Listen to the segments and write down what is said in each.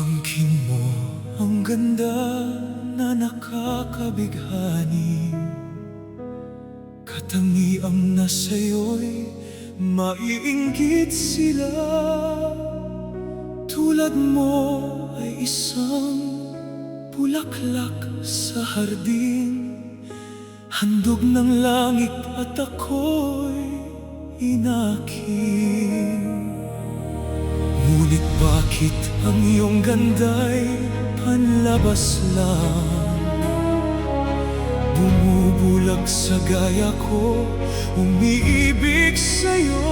Angkin mo ang ganda na nakakabighani, katangiang na sa'yo'y maiinggit sila. Tulad mo ay isang bulaklak sa hardin, handog ng langit at ako'y inakin. Ngunit bakit ang iyong ganda'y panlabas lang? Bumubulag sa gaya ko, umiibig sa'yo.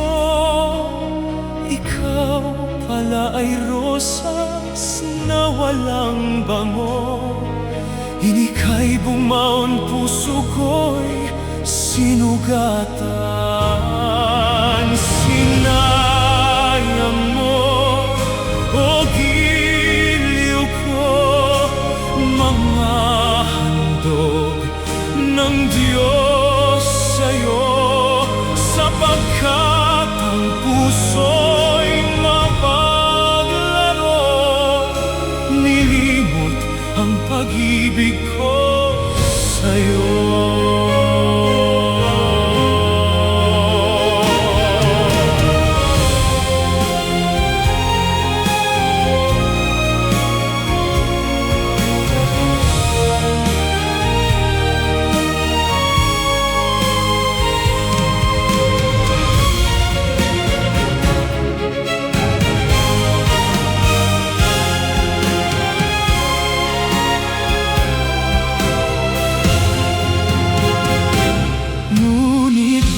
Ikaw pala ay rosas na walang bango, inika'y bumaon, puso ko'y sinugatan. Sinayang mo, o giliw ko, mga handog ng Diyos sa'yo, sapagkat ang puso'y mapaglaro. Nilimot ang pag-ibig ko sa'yo.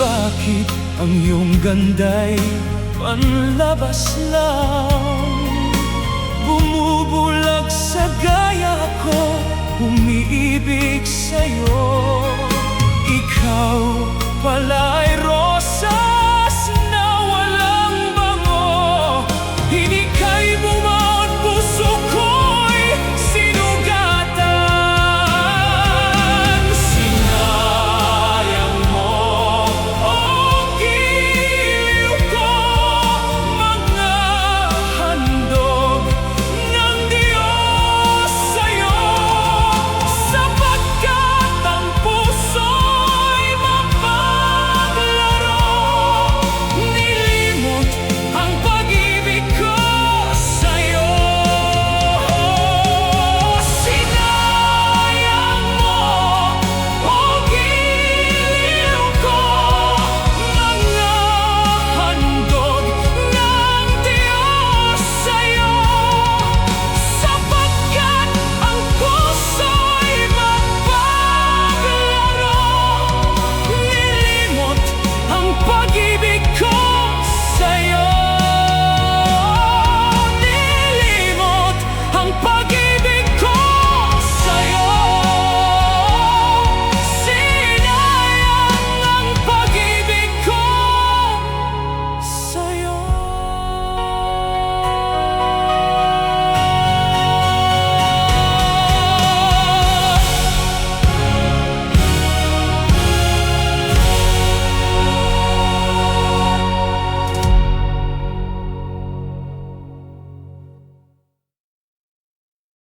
Bakit ang iyong ganda'y panlabas lang? Bumubulag sa gaya ko, umiibig sa'yo. Ikaw pala ay